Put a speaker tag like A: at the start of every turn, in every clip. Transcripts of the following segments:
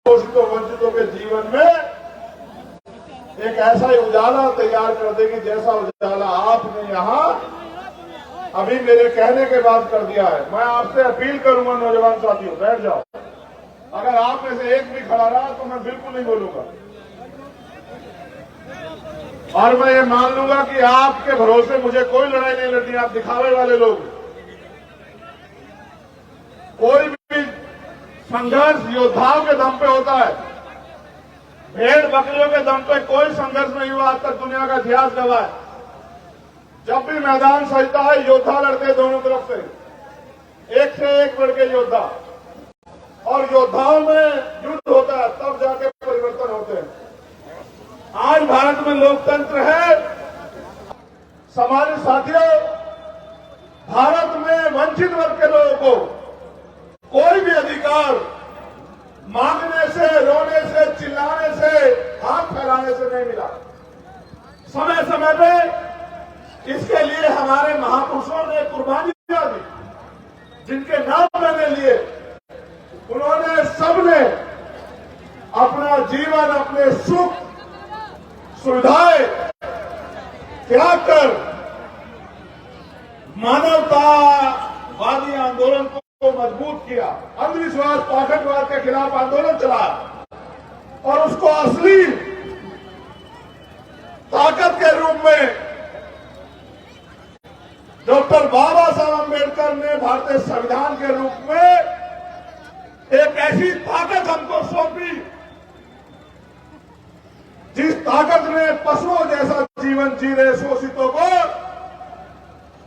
A: शोषितों वंचितों के जीवन में एक ऐसा ही उजाला तैयार कर देगी जैसा उजाला आपने यहां अभी मेरे कहने के बाद कर दिया है। मैं आपसे अपील करूंगा नौजवान साथियों, बैठ जाओ। अगर आप में से एक भी खड़ा रहा तो मैं बिल्कुल नहीं बोलूंगा और मैं ये मान लूंगा कि आपके भरोसे मुझे कोई लड़ाई नहीं लड़नी। आप दिखावे वाले लोग, कोई भी संघर्ष योद्धाओं के दम पे होता है, भेड़ बकरियों के दम पे कोई संघर्ष नहीं हुआ आज तक, दुनिया का इतिहास गवाह है। जब भी मैदान सजता है योद्धा लड़ते दोनों तरफ से एक बढ़ के योद्धा, और योद्धाओं में युद्ध होता है तब जाके परिवर्तन होते हैं। आज भारत में लोकतंत्र है। समाज साथियों, भारत में वंचित वर्ग के लोगों को कोई भी अधिकार मांगने से, रोने से, चिल्लाने से, हाथ फैलाने से नहीं मिला। समय समय पे इसके लिए हमारे महापुरुषों ने कुर्बानियां दी, जिनके नाम मैंने लिए। उन्होंने सबने अपना जीवन, अपने सुख सुविधाएं त्याग कर मानवतावादी आंदोलन को मजबूत किया, अंधविश्वास पाखंडवाद के खिलाफ आंदोलन चलाया और उसको असली ताकत के रूप में डॉक्टर बाबा साहब अम्बेडकर ने भारतीय संविधान के रूप में एक ऐसी ताकत हमको सौंपी जिस ताकत ने पशुओं जैसा जीवन जी रहे शोषितों को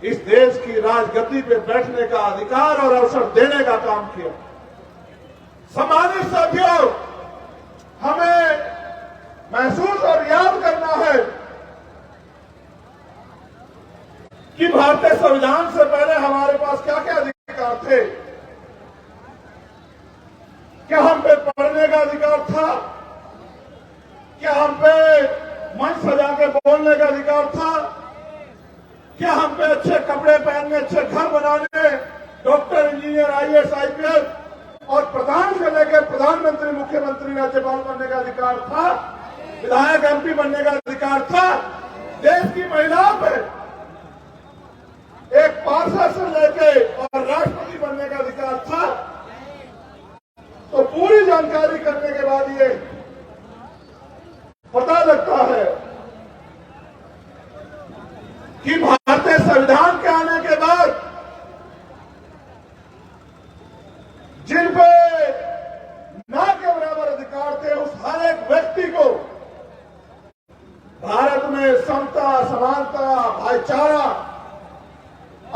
A: इस देश की राजगद्दी पे बैठने का अधिकार और अवसर देने का काम किया। सम्मानित साथियों, हमें महसूस और याद करना है कि भारतीय संविधान से पहले हमारे पास क्या क्या अधिकार थे। क्या हम पे पढ़ने का अधिकार था? क्या हम पे मंच सजा के बोलने का अधिकार था? क्या हम पे अच्छे कपड़े पहनने, अच्छे घर बनाने, डॉक्टर, इंजीनियर, आईएएस, आईपीएस और प्रधान से लेकर प्रधानमंत्री, मुख्यमंत्री, राज्यपाल बनने का अधिकार था? विधायक, एमपी बनने का अधिकार था? देश की महिलाओं पे एक पार्षद से लेकर और राष्ट्रपति बनने का अधिकार था? तो पूरी जानकारी करने के बाद ये पता लगता है कि भारतीय संविधान के आने के बाद जिन पे ना के बराबर अधिकार थे, उस हर एक व्यक्ति को भारत में समता, समानता, भाईचारा,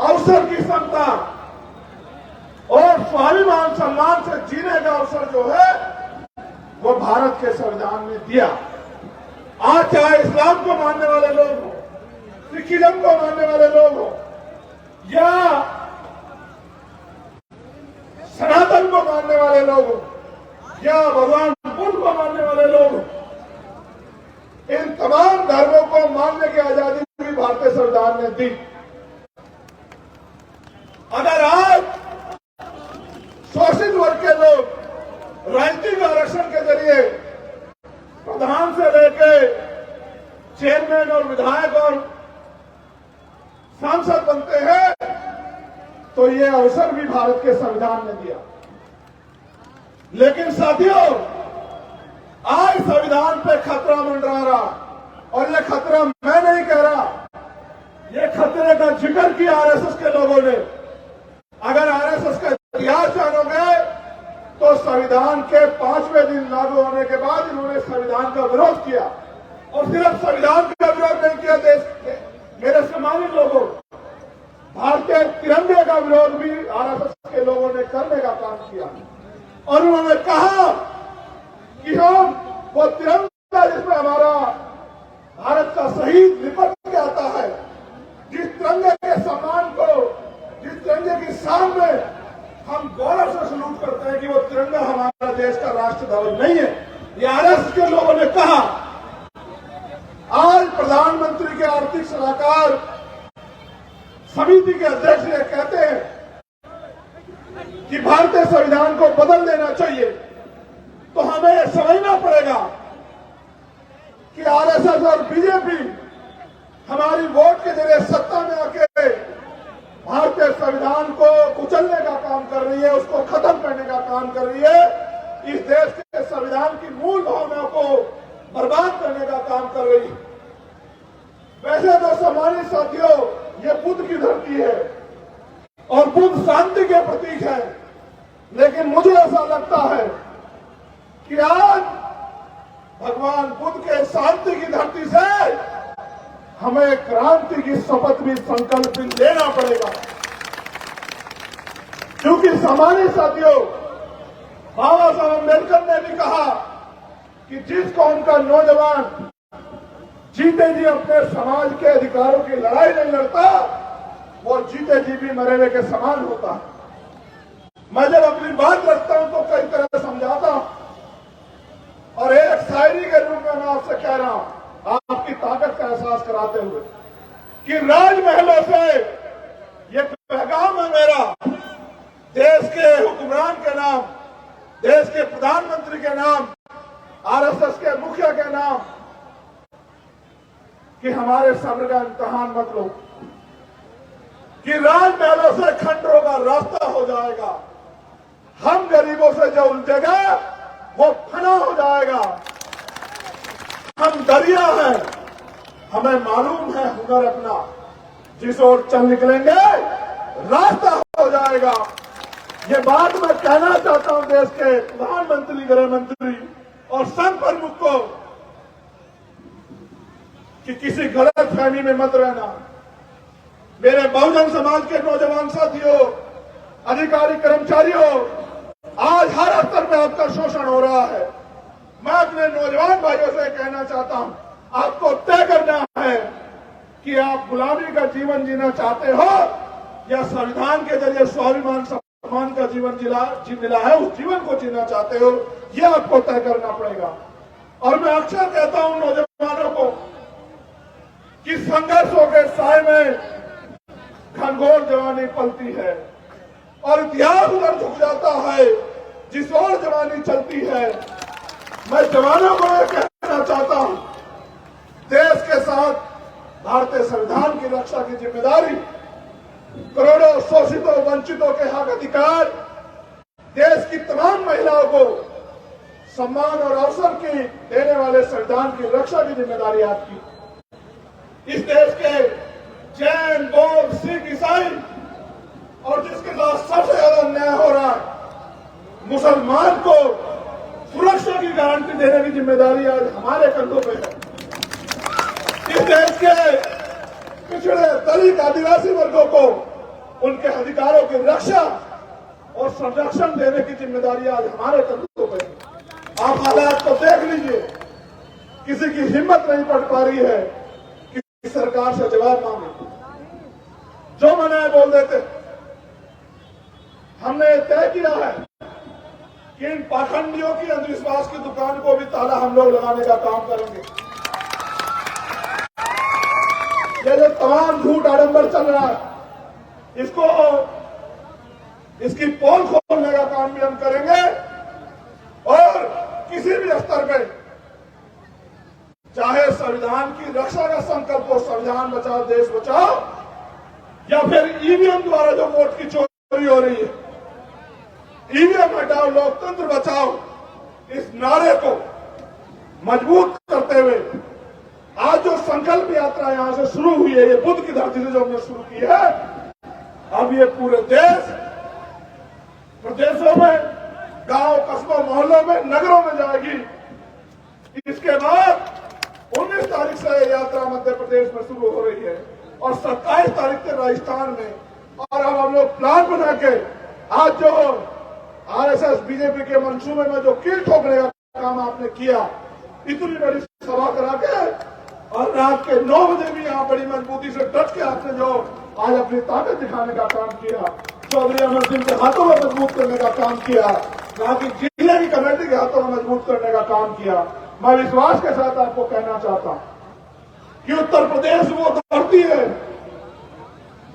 A: अवसर की समता और स्वाभिमान सम्मान से जीने का अवसर जो है वो भारत के संविधान ने दिया। आज चाहे इस्लाम को मानने वाले लोग हो, सिखिज्म को मानने वाले लोग हो या सनातन को मानने वाले लोग हो या भगवान बुद्ध को मानने वाले लोग हो, इन तमाम धर्मों को मानने की आजादी भी भारतीय संविधान ने दी। अगर आज शोषित वर्ग के लोग राजनीतिक आरक्षण के जरिए प्रधान से लेकर चेयरमैन और विधायक और सांसद बनते हैं तो ये अवसर भी भारत के संविधान ने दिया। लेकिन साथियों, आज संविधान पे खतरा मंडरा रहा, और ये खतरा मैं नहीं कह रहा, ये खतरे का जिक्र किया आरएसएस के लोगों ने। अगर आरएसएस का इतिहास जानोगे तो संविधान के 5वें दिन लागू होने के बाद इन्होंने संविधान का विरोध किया, और सिर्फ संविधान का विरोध नहीं किया, देश के मेरे सम्मानित लोगों, भारतीय तिरंगे का विरोध भी आरएसएस के लोगों ने करने का काम किया। और उन्होंने कहा कि हम वो तिरंगा जिसमें हमारा भारत का शहीद लिपट के आता है, जिस तिरंगे के सम्मान को, जिस तिरंगे की शान में हम गौरव से सलूट करते हैं कि वो तिरंगा हमारा देश का राष्ट्र ध्वज नहीं है, ये आरएसएस के लोगों ने कहा। आज प्रधानमंत्री के आर्थिक सलाहकार समिति के अध्यक्ष ये कहते हैं कि भारतीय संविधान को बदल देना चाहिए, तो हमें समझना पड़ेगा कि आरएसएस और बीजेपी हमारी वोट के जरिए सत्ता में आके भारतीय संविधान को कुचलने का काम कर रही है, उसको खत्म करने का काम कर रही है, इस देश के संविधान की मूल भावनाओं को बर्बाद करने का काम कर रही है। वैसे तो सम्मानित साथियों, ये बुद्ध की धरती है और बुद्ध शांति के प्रतीक है, लेकिन मुझे ऐसा लगता है कि आज भगवान बुद्ध के शांति की धरती से हमें क्रांति की शपथ भी संकल्प भी लेना पड़ेगा, क्योंकि सामान्य साथियों, बाबा साहब अम्बेडकर ने भी कहा कि जिस कौम का नौजवान जीते जी अपने समाज के अधिकारों की लड़ाई नहीं लड़ता, वो जीते जी भी मरे हुए के समान होता है। मैं जब अपनी बात रखता हूं तो कई तरह समझाता हूं, और एक शायरी के रूप में मैं आपसे कह रहा हूं, आपकी ताकत का एहसास कराते हुए, कि राजमहलों से ये पैगाम है मेरा, देश के हुक्मरान के नाम, देश के प्रधानमंत्री के नाम, आरएसएस के मुखिया के नाम, कि हमारे सब्र का इम्तिहान मत लो, कि राजमहलों से खंडरों का रास्ता हो जाएगा, हम गरीबों से जो उलझेगा वो फना हो जाएगा। हम दरिया हैं, हमें मालूम है हुनर अपना, जिस ओर चल निकलेंगे रास्ता हो जाएगा। ये बात मैं कहना चाहता हूं देश के प्रधानमंत्री, गृह मंत्री और संघ प्रमुख को, कि किसी गलत फहमी में मत रहना। मेरे बहुजन समाज के नौजवान साथियों, अधिकारी कर्मचारियों, आज हर स्तर पर आपका शोषण हो रहा है। मैं अपने नौजवान भाइयों से कहना चाहता हूं, आपको तय करना है कि आप गुलामी का जीवन जीना चाहते हो या संविधान के जरिए स्वाभिमान सम्मान का जीवन जी मिला है उस जीवन को जीना चाहते हो, यह आपको तय करना पड़ेगा। और मैं अक्सर कहता हूं नौजवानों को कि संघर्षों के साए में घनघोर जवानी पलती है और इतिहास उधर झुक जाता है जिस ओर जवानी चलती है। मैं जवानों को यह कहना चाहता हूं, देश के साथ भारतीय संविधान की रक्षा की जिम्मेदारी, करोड़ों शोषितों वंचितों के हक अधिकार, देश की तमाम महिलाओं को सम्मान और अवसर की देने वाले संविधान की रक्षा की जिम्मेदारी आपकी। इस देश के जैन, बौद्ध, सिख, ईसाई और जिसके साथ सबसे ज्यादा अन्याय हो रहा है, मुसलमान को सुरक्षा की गारंटी देने की जिम्मेदारी आज हमारे कंधों पे है। इस देश के पिछड़े दलित आदिवासी वर्गों को उनके अधिकारों की रक्षा और संरक्षण देने की जिम्मेदारी आज हमारे कंधों पे है। आप हालात को देख लीजिए, किसी की हिम्मत नहीं पड़ पा रही है कि सरकार से जवाब मांगे, जो मनाए बोल देते। हमने तय किया है कि इन पाखंडियों की अंधविश्वास की दुकान को भी ताला हम लोग लगाने का काम करेंगे। ये जो तमाम झूठ आडंबर चल रहा है, इसकी पोल खोलने का काम भी हम करेंगे और किसी भी स्तर पे, चाहे संविधान की रक्षा का संकल्प हो, संविधान बचाओ देश बचाओ, या फिर ईवीएम द्वारा जो वोट की चोरी हो रही है, ईवीएम हटाओ लोकतंत्र बचाओ, इस नारे को मजबूत करते हुए आज जो संकल्प यात्रा यहां से शुरू हुई है, ये बुद्ध की धरती से जो हमने शुरू की है, अब ये पूरे देश, प्रदेशों में, गांव, कस्बों, मोहल्लों में, नगरों में जाएगी। इसके बाद 19 तारीख से ये यात्रा मध्य प्रदेश में शुरू हो रही है और 27 तारीख से राजस्थान में। और अब हम लोग प्लान बना के आज जो आरएसएस बीजेपी के मंसूबे में जो कील ठोकने का काम आपने किया, इतनी बड़ी सभा करा के और रात के 9 बजे भी यहाँ बड़ी मजबूती से डट के आपने जो आज अपनी ताकत दिखाने का काम किया, चौधरी अमर सिंह के हाथों में मजबूत करने का काम किया, यहाँ की जिले की कमेटी के हाथों में मजबूत करने का काम किया। मैं विश्वास के साथ आपको कहना चाहता हूं कि उत्तर प्रदेश वो धरती है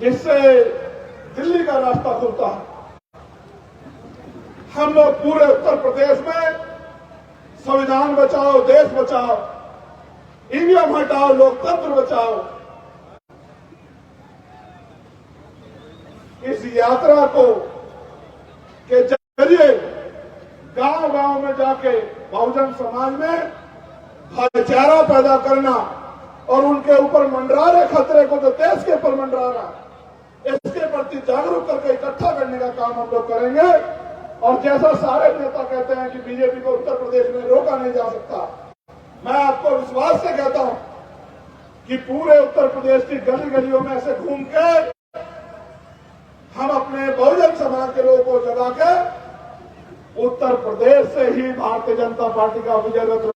A: जिससे दिल्ली का रास्ता खुलता है। हम लोग पूरे उत्तर प्रदेश में संविधान बचाओ, देश बचाओ, ईवीएम हटाओ, लोकतंत्र बचाओ। इस यात्रा को के जरिए गांव-गांव में जाके बहुजन समाज में भाईचारा पैदा करना और उनके ऊपर मंडरा रहे खतरे को, जो देश के ऊपर मंडरा रहा, इसके प्रति जागरूक करके इकट्ठा करने का काम हम लोग करेंगे। और जैसा सारे नेता कहते हैं कि बीजेपी को उत्तर प्रदेश में रोका नहीं जा सकता, मैं आपको विश्वास से कहता हूं कि पूरे उत्तर प्रदेश की गली गलियों में ऐसे घूम के हम अपने बहुजन समाज के लोगों को जगा के उत्तर प्रदेश से ही भारतीय जनता पार्टी का विजय रथ